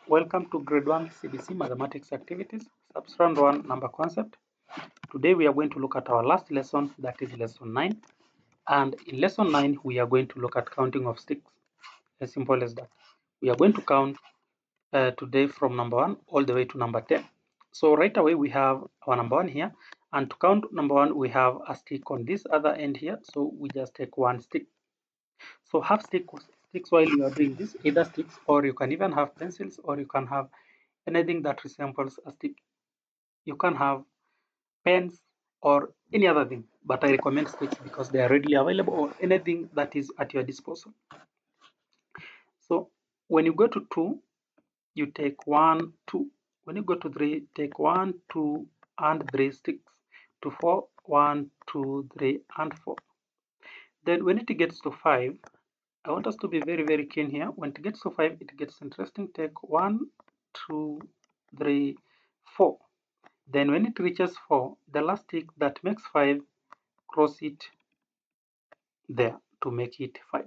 Welcome to grade 1 CBC mathematics activities, substrand 1 number concept. Today we are going to look at our last lesson, that is lesson 9. And in lesson 9, we are going to look at counting of sticks. As simple as that. We are going to count today from number 1 all the way to number 10. So right away we have our number 1 here. And to count number 1, we have a stick on this other end here. So we just take one stick. So have sticks while you are doing this, either sticks, or you can even have pencils, or you can have anything that resembles a stick. You can have pens or any other thing, but I recommend sticks because they are readily available, or anything that is at your disposal. So when you go to 2, you take 1, 2. When you go to 3, take 1, 2, and 3 sticks. To 4, 1, 2, 3, and 4. Then when it gets to 5, I want us to be very, very keen here. When it gets to 5, it gets interesting. Take 1, 2, 3, 4. Then when it reaches 4, the last tick that makes 5, cross it there to make it 5.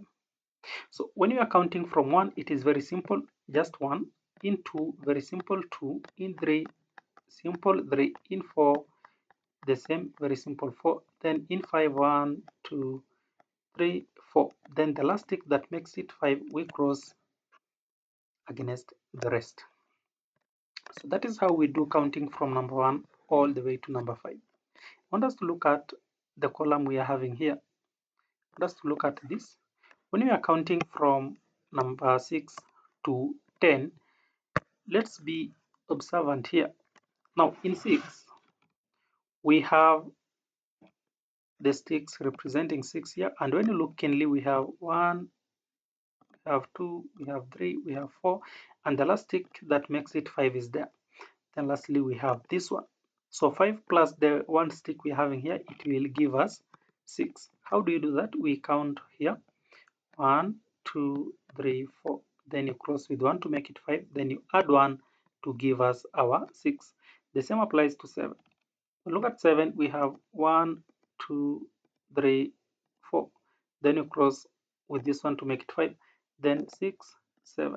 So when you are counting from 1, it is very simple, just 1. In 2, very simple, 2. In 3, simple, 3. In 4, the same, very simple, 4. Then in 5, 1, 2, 3, 4. Then the last tick that makes it 5, we cross against the rest. So that is how we do counting from number 1 all the way to number 5. I want us to look at the column we are having here. I want us to look at this. When we are counting from number 6 to 10, let's be observant here. Now in 6, we have the sticks representing 6 here, and when you look keenly, we have 1, we have 2, we have 3, we have 4, and the last stick that makes it 5 is there. Then lastly, we have this one. So 5 plus the one stick we're having here, it will give us 6. How do you do that? We count here 1, 2, 3, 4. Then you cross with 1 to make it 5. Then you add 1 to give us our 6. The same applies to 7. Look at 7. We have 1, 2, 3, 4. Then you cross with this one to make it 5. Then 6, 7.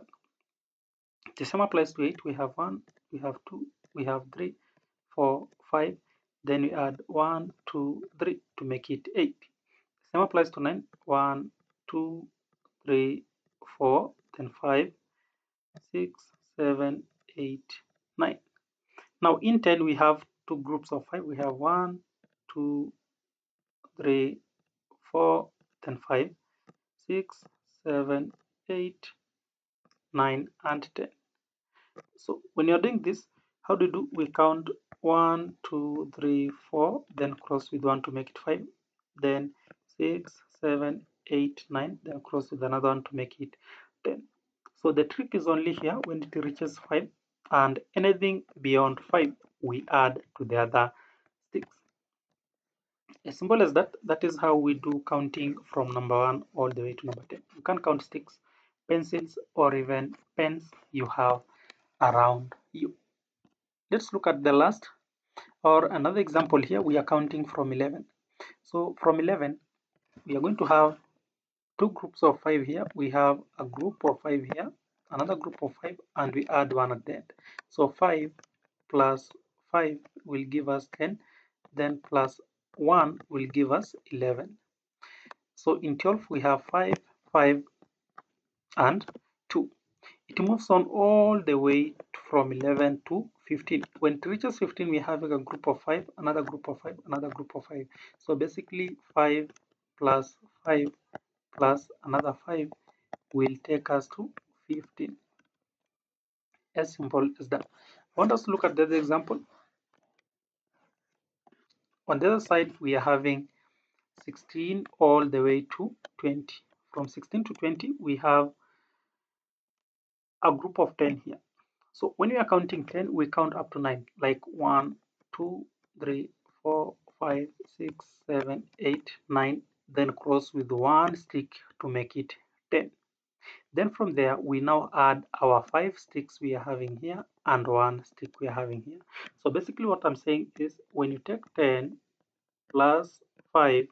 The same applies to 8. We have 1, we have 2, we have 3, 4, 5. Then we add 1, 2, 3 to make it 8. Same applies to 9. 1, 2, 3, 4, then 5, 6, 7, 8, 9. Now in 10 we have two groups of 5. We have 1, 2, 3, 4, then 5, 6, 7, 8, 9, and 10. So when you're doing this, how do you do? We count 1, 2, 3, 4, then cross with 1 to make it 5, then 6, 7, 8, 9, then cross with another one to make it 10. So the trick is only here when it reaches 5, and anything beyond 5 we add to the other sticks. As simple as that. That is how we do counting from number 1 all the way to number 10. You can count sticks, pencils, or even pens you have around you. Let's look at the last or another example here. We are counting from 11. So from 11, we are going to have two groups of 5 here. We have a group of 5 here, another group of 5, and we add 1 at the end. So 5 plus 5 will give us 10, then plus 1 will give us 11. So in 12 we have 5, 5, and 2. It moves on all the way from 11 to 15. When it reaches 15, we have a group of 5, another group of 5, another group of 5. So basically 5 plus 5 plus another 5 will take us to 15. As simple as that. I want us to look at the other example. On the other side, we are having 16 all the way to 20. From 16 to 20, we have a group of 10 here. So when we are counting 10, we count up to 9, like 1, 2, 3, 4, 5, 6, 7, 8, 9, then cross with one stick to make it 10. Then from there, we now add our 5 sticks we are having here and 1 stick we are having here. So basically what I'm saying is when you take 10 plus 5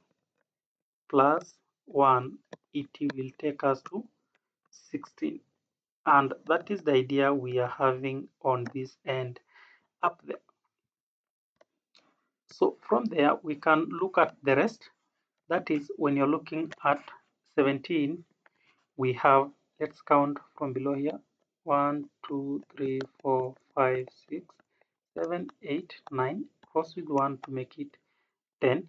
plus 1, it will take us to 16. And that is the idea we are having on this end up there. So from there we can look at the rest. That is, when you're looking at 17, we have, let's count from below here, 1 2 3 4 5 6 7 8 9, cross with 1 to make it 10.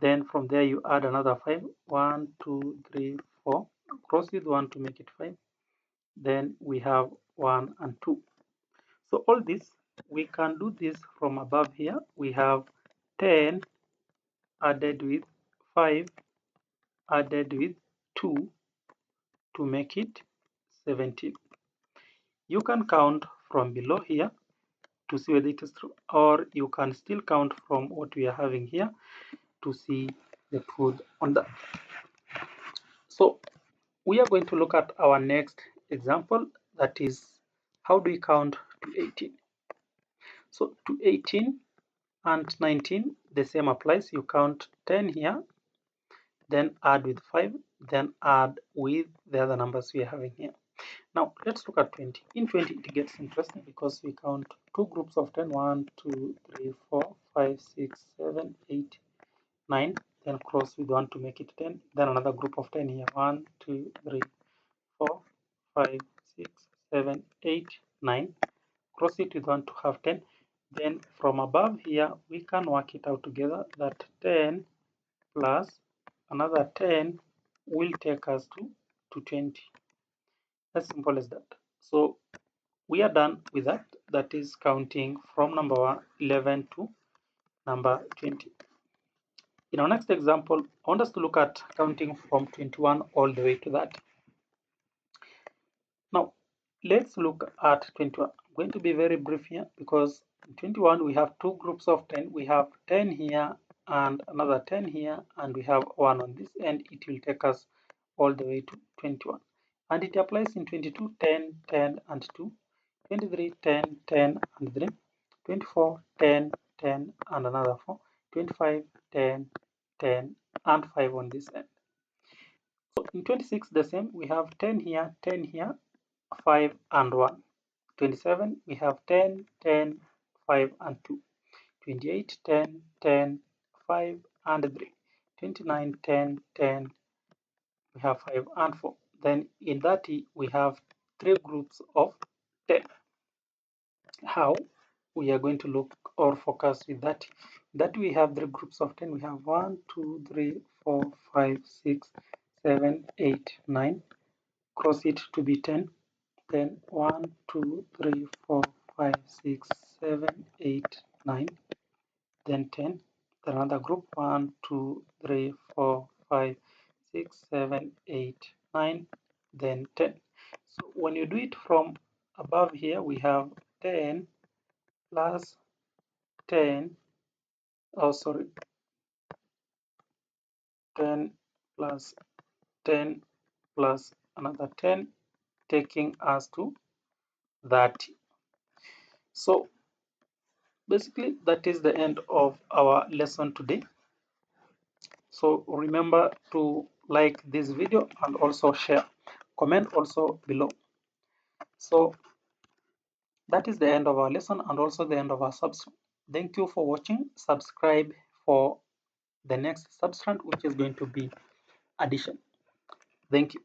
Then from there you add another 5, 1 2 3 4, cross with 1 to make it 5. Then we have 1 and 2. So all this, we can do this from above here. We have 10 added with 5 added with 2 to make it 17. You can count from below here to see whether it is true, or you can still count from what we are having here to see the truth on that. So we are going to look at our next example, that is, how do we count to 18? So to 18 and 19, the same applies. You count 10 here, then add with 5, then add with the other numbers we are having here. Now let's look at 20. In 20 it gets interesting because we count two groups of 10, 1 2 3 4 5 6 7 8 9, then cross with 1 to make it 10, then another group of 10 here, 1 2 3 4 5 6 7 8 9, cross it with 1 to have 10. Then from above here we can work it out together that 10 plus another 10 will take us to 20. As simple as that. So we are done with that. That is counting from number 11 to number 20. In our next example, I want us to look at counting from 21 all the way to that. Now, let's look at 21. I'm going to be very brief here because in 21 we have two groups of 10. We have 10 here and another 10 here, and we have 1 on this end. It will take us all the way to 21. And it applies in 22, 10, 10, and 2. 23, 10, 10, and 3. 24, 10, 10, and another 4. 25, 10, 10, and 5 on this end. So in 26, the same. We have 10 here, 10 here, 5 and 1. 27, we have 10, 10, 5 and 2. 28, 10, 10, 5 and 3. 29, 10, 10, we have 5 and 4. Then in 30, we have three groups of 10. How we are going to look or focus with that? That we have three groups of 10. We have 1, 2, 3, 4, 5, 6, 7, 8, 9. Cross it to be 10. Then 1, 2, 3, 4, 5, 6, 7, 8, 9. Then 10. Then another group 1, 2, 3, 4, 5, 6, 7, 8, 9. Then 10. So when you do it from above here, we have 10 plus 10, oh sorry, 10 plus 10 plus another 10, taking us to 30. So basically that is the end of our lesson today. So remember to like this video and also share, comment also below. So that is the end of our lesson and also the end of our substrand. Thank you for watching. Subscribe for the next substrand, which is going to be addition. Thank you.